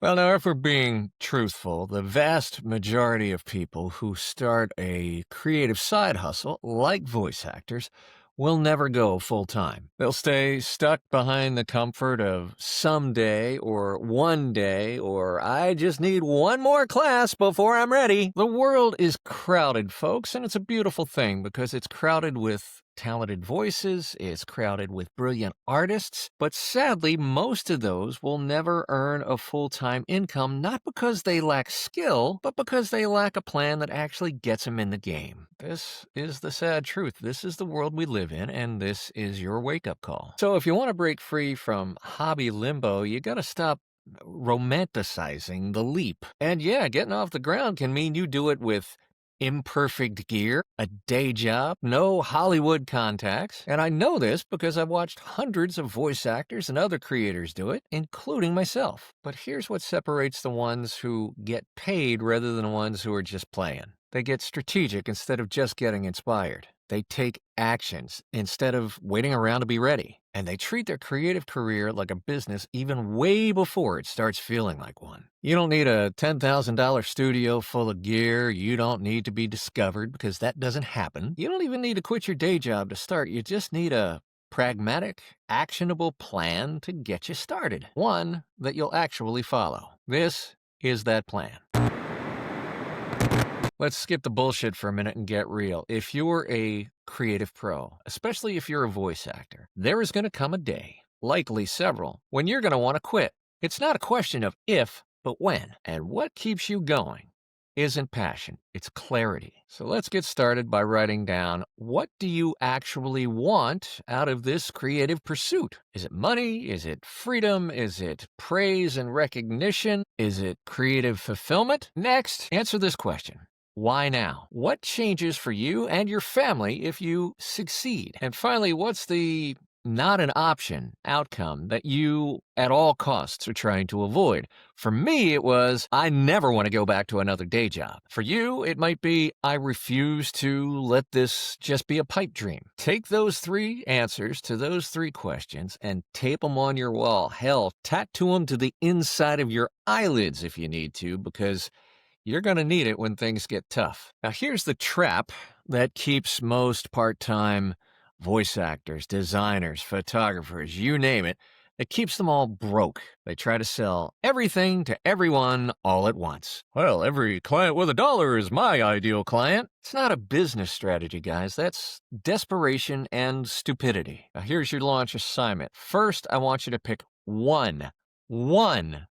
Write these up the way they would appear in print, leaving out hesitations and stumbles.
Well, now, if we're being truthful, the vast majority of people who start a creative side hustle, like voice actors, will never go full time. They'll stay stuck behind the comfort of someday or one day or I just need one more class before I'm ready. The world is crowded, folks, and it's a beautiful thing because it's crowded with talented voices, it's crowded with brilliant artists, but sadly, most of those will never earn a full-time income, not because they lack skill, but because they lack a plan that actually gets them in the game. This is the sad truth. This is the world we live in, and this is your wake-up call. So if you want to break free from hobby limbo, you gotta stop romanticizing the leap. And yeah, getting off the ground can mean you do it with imperfect gear, a day job, no Hollywood contacts. And I know this because I've watched hundreds of voice actors and other creators do it, including myself. But here's what separates the ones who get paid rather than the ones who are just playing. They get strategic instead of just getting inspired. They take actions instead of waiting around to be ready. And they treat their creative career like a business even way before it starts feeling like one. You don't need a $10,000 studio full of gear. You don't need to be discovered because that doesn't happen. You don't even need to quit your day job to start. You just need a pragmatic, actionable plan to get you started. One that you'll actually follow. This is that plan. Let's skip the bullshit for a minute and get real. If you're a creative pro, especially if you're a voice actor, there is going to come a day, likely several, when you're going to want to quit. It's not a question of if, but when. And what keeps you going isn't passion, it's clarity. So let's get started by writing down, what do you actually want out of this creative pursuit? Is it money? Is it freedom? Is it praise and recognition? Is it creative fulfillment? Next, answer this question. Why now? What changes for you and your family if you succeed? And finally, what's the not an option outcome that you at all costs are trying to avoid? For me, it was, I never want to go back to another day job. For you, it might be, I refuse to let this just be a pipe dream. Take those three answers to those three questions and tape them on your wall. Hell, tattoo them to the inside of your eyelids if you need to, because you're going to need it when things get tough. Now, here's the trap that keeps most part-time voice actors, designers, photographers, you name it, it keeps them all broke. They try to sell everything to everyone all at once. Well, every client with $1 is my ideal client. It's not a business strategy, guys. That's desperation and stupidity. Now, here's your launch assignment. First, I want you to pick one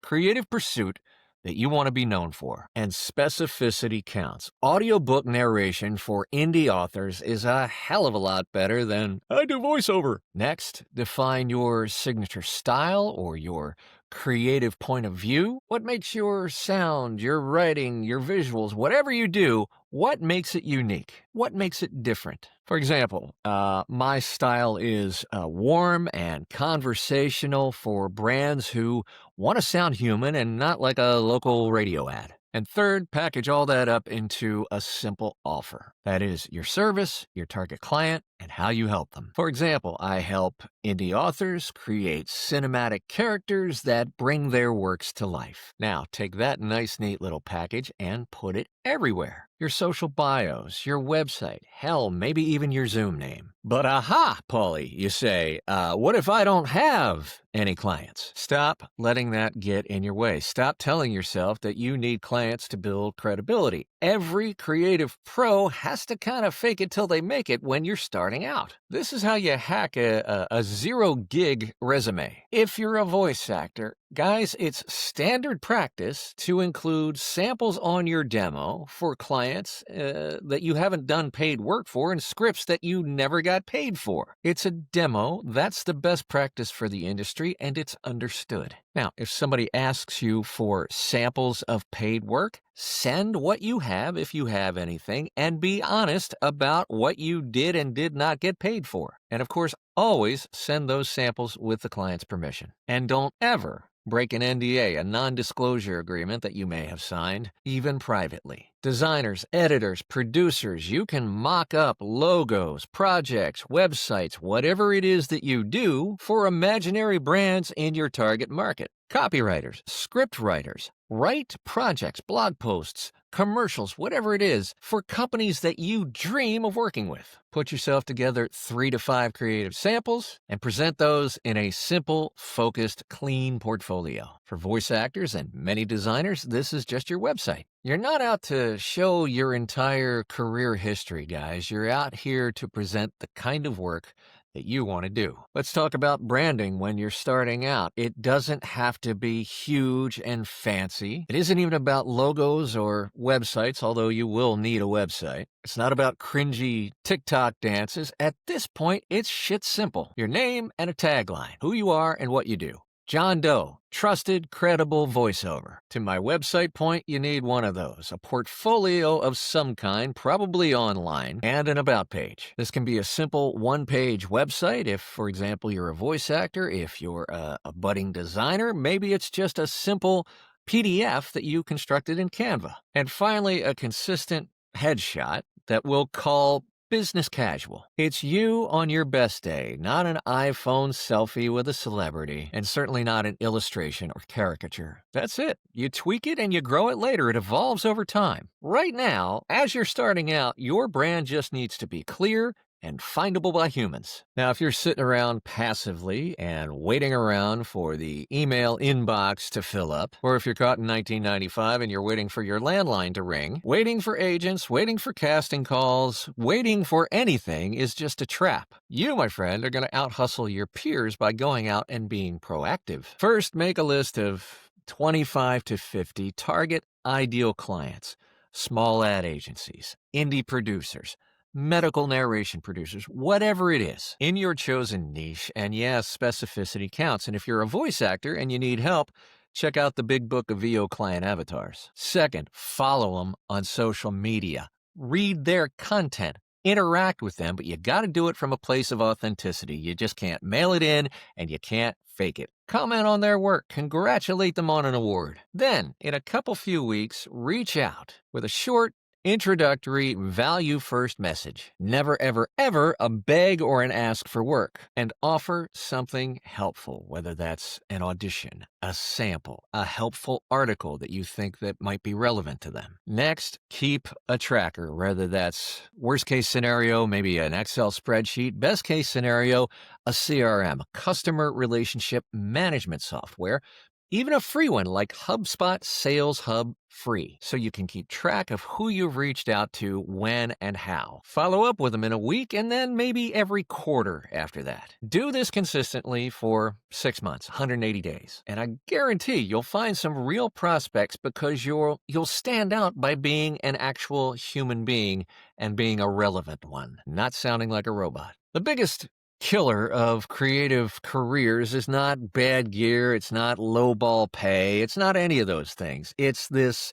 creative pursuit that you want to be known for. And specificity counts. Audiobook narration for indie authors is a hell of a lot better than, I do voiceover. Next, define your signature style or your creative point of view. What makes your sound, your writing, your visuals, whatever you do, what makes it unique? What makes it different? For example, my style is warm and conversational for brands who want to sound human and not like a local radio ad. And third, package all that up into a simple offer. That is your service, your target client, and how you help them. For example, I help indie authors create cinematic characters that bring their works to life. Now, take that nice, neat little package and put it everywhere. Your social bios, your website, hell, maybe even your Zoom name. But aha, Paulie, you say, what if I don't have any clients? Stop letting that get in your way. Stop telling yourself that you need clients to build credibility. Every creative pro has to kind of fake it till they make it when you're starting out. This is how you hack a 0-gig resume. If you're a voice actor, guys, it's standard practice to include samples on your demo for clients that you haven't done paid work for and scripts that you never got paid for. It's a demo. That's the best practice for the industry, and it's understood. Now, if somebody asks you for samples of paid work, send what you have if you have anything, and be honest about what you did and did not get paid for. And of course, always send those samples with the client's permission. And don't ever break an NDA, a non-disclosure agreement that you may have signed, even privately. Designers, editors, producers, you can mock up logos, projects, websites, whatever it is that you do for imaginary brands in your target market. Copywriters, script writers, write projects, blog posts, commercials, whatever it is, for companies that you dream of working with. Put yourself together 3 to 5 creative samples and present those in a simple, focused, clean portfolio. For voice actors and many designers, this is just your website. You're not out to show your entire career history, guys. You're out here to present the kind of work that you want to do. Let's talk about branding when you're starting out. It doesn't have to be huge and fancy. It isn't even about logos or websites, although you will need a website. It's not about cringy TikTok dances. At this point, it's shit simple. Your name and a tagline, who you are and what you do. John Doe, trusted, credible voiceover. To my website point, you need one of those, a portfolio of some kind, probably online, and an about page. This can be a simple one-page website if, for example, you're a voice actor. If you're a budding designer, maybe it's just a simple PDF that you constructed in Canva. And finally, a consistent headshot that we'll call business casual. It's you on your best day, not an iPhone selfie with a celebrity, and certainly not an illustration or caricature. That's it. You tweak it and you grow it later. It evolves over time. Right now, as you're starting out, your brand just needs to be clear and findable by humans. Now, if you're sitting around passively and waiting around for the email inbox to fill up, or if you're caught in 1995 and you're waiting for your landline to ring, waiting for agents, waiting for casting calls, waiting for anything is just a trap. You, my friend, are going to out-hustle your peers by going out and being proactive. First, make a list of 25 to 50 target ideal clients, small ad agencies, indie producers, medical narration producers, whatever it is, in your chosen niche. And yes, specificity counts. And if you're a voice actor and you need help, check out the big book of VO client avatars. Second, follow them on social media. Read their content. Interact with them, but you got to do it from a place of authenticity. You just can't mail it in and you can't fake it. Comment on their work. Congratulate them on an award. Then, in a few weeks, reach out with a short, introductory, value-first message. Never, ever, ever a beg or an ask for work. And offer something helpful, whether that's an audition, a sample, a helpful article that you think that might be relevant to them. Next, keep a tracker, whether that's worst-case scenario, maybe an Excel spreadsheet, best-case scenario, a CRM, a customer relationship management software, even a free one like HubSpot Sales Hub free, so you can keep track of who you've reached out to, when, and how. Follow up with them in a week and then maybe every quarter after that. Do this consistently for 6 months, 180 days, and I guarantee you'll find some real prospects because you'll stand out by being an actual human being and being a relevant one, not sounding like a robot. The biggest killer of creative careers is not bad gear, it's not lowball pay, it's not any of those things. It's this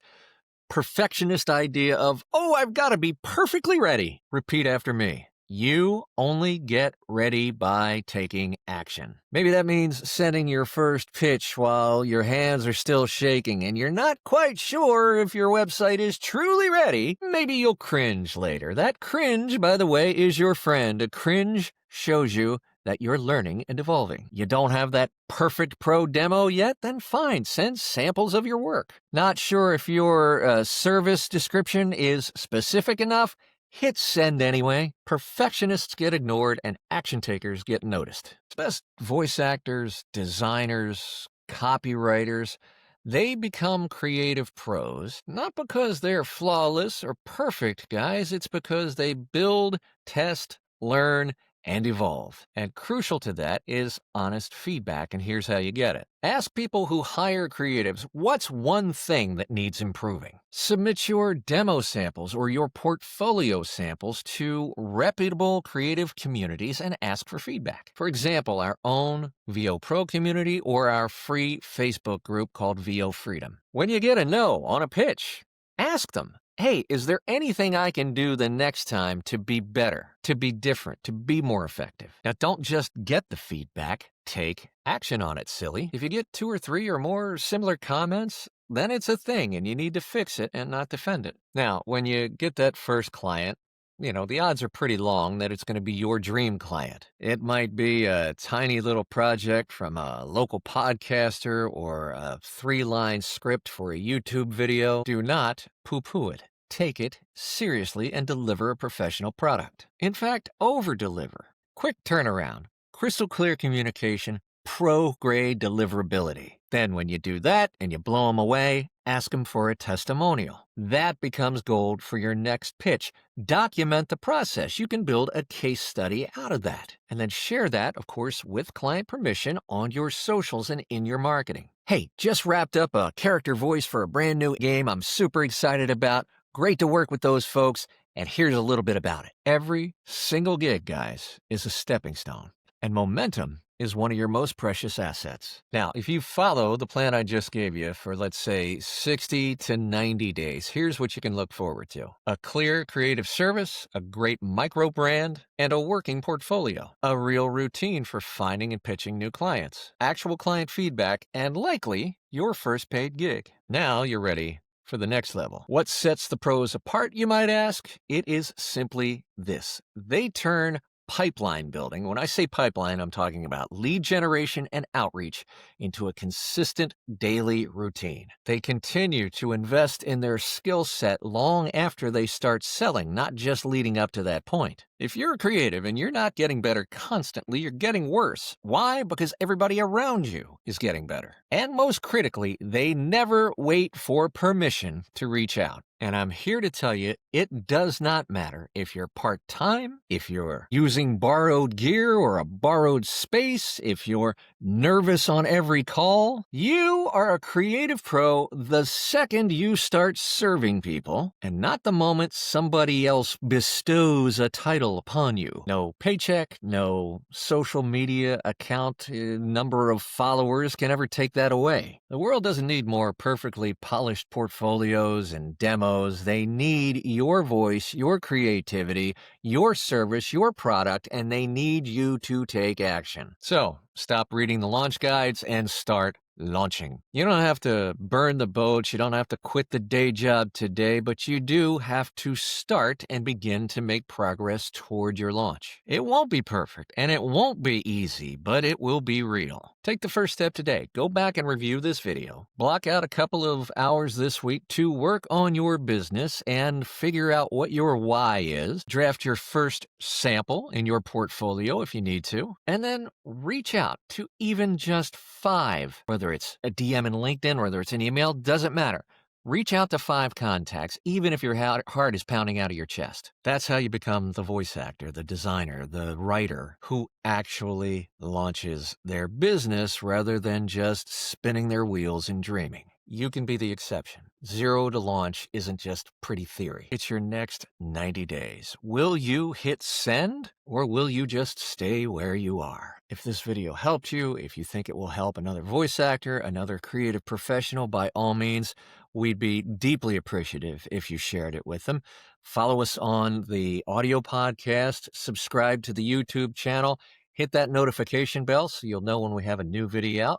perfectionist idea of, oh, I've got to be perfectly ready. Repeat after me. You only get ready by taking action. Maybe that means sending your first pitch while your hands are still shaking and you're not quite sure if your website is truly ready. Maybe you'll cringe later. That cringe, by the way, is your friend. A cringe shows you that you're learning and evolving. You don't have that perfect pro demo yet? Then fine, send samples of your work. Not sure if your service description is specific enough? Hit send anyway. Perfectionists get ignored and action takers get noticed. Best voice actors, designers, copywriters, they become creative pros, not because they're flawless or perfect, guys. It's because they build, test, learn, and evolve. And crucial to that is honest feedback, and here's how you get it. Ask people who hire creatives, what's one thing that needs improving? Submit your demo samples or your portfolio samples to reputable creative communities and ask for feedback. For example, our own VO Pro community or our free Facebook group called VO Freedom. When you get a no on a pitch, ask them, hey, is there anything I can do the next time to be better, to be different, to be more effective? Now, don't just get the feedback, take action on it, silly. If you get 2 or 3 or more similar comments, then it's a thing and you need to fix it and not defend it. Now, when you get that first client, the odds are pretty long that it's going to be your dream client. It might be a tiny little project from a local podcaster or a 3-line script for a YouTube video. Do not poo-poo it. Take it seriously and deliver a professional product. In fact, over-deliver. Quick turnaround, crystal clear communication, pro-grade deliverability. Then when you do that and you blow them away, ask them for a testimonial. That becomes gold for your next pitch. Document the process. You can build a case study out of that. And then share that, of course, with client permission on your socials and in your marketing. Hey, just wrapped up a character voice for a brand new game I'm super excited about. Great to work with those folks. And here's a little bit about it. Every single gig, guys, is a stepping stone. And momentum is one of your most precious assets. Now, if you follow the plan I just gave you for, let's say, 60 to 90 days, here's what you can look forward to. A clear creative service, a great micro brand, and a working portfolio. A real routine for finding and pitching new clients. Actual client feedback, and likely your first paid gig. Now you're ready for the next level. What sets the pros apart, you might ask? It is simply this. They turn pipeline building, when I say pipeline, I'm talking about lead generation and outreach, into a consistent daily routine. They continue to invest in their skill set long after they start selling, not just leading up to that point. If you're a creative and you're not getting better constantly, you're getting worse. Why? Because everybody around you is getting better. And most critically, they never wait for permission to reach out. And I'm here to tell you, it does not matter if you're part-time, if you're using borrowed gear or a borrowed space, if you're nervous on every call. You are a creative pro the second you start serving people, and not the moment somebody else bestows a title upon you. No paycheck, no social media account, number of followers can ever take that away. The world doesn't need more perfectly polished portfolios and demos. They need your voice, your creativity, your service, your product, and they need you to take action. So, stop reading the launch guides and start launching. You don't have to burn the boats, you don't have to quit the day job today, but you do have to start and begin to make progress toward your launch. It won't be perfect, and it won't be easy, but it will be real. Take the first step today. Go back and review this video. Block out a couple of hours this week to work on your business and figure out what your why is. Draft your first sample in your portfolio if you need to, and then reach out to even just 5, whether it's a DM in LinkedIn, whether it's an email, doesn't matter. Reach out to 5 contacts, even if your heart is pounding out of your chest. That's how you become the voice actor, the designer, the writer who actually launches their business rather than just spinning their wheels and dreaming. You can be the exception. 0 to launch isn't just pretty theory. It's your next 90 days. Will you hit send, or will you just stay where you are? If this video helped you, if you think it will help another voice actor, another creative professional, by all means, we'd be deeply appreciative if you shared it with them. Follow us on the audio podcast, subscribe to the YouTube channel, hit that notification bell so you'll know when we have a new video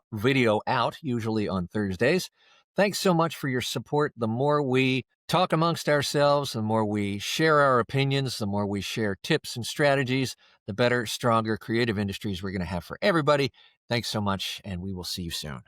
out, usually on Thursdays. Thanks so much for your support. The more we talk amongst ourselves, the more we share our opinions, the more we share tips and strategies, the better, stronger creative industries we're going to have for everybody. Thanks so much, and we will see you soon.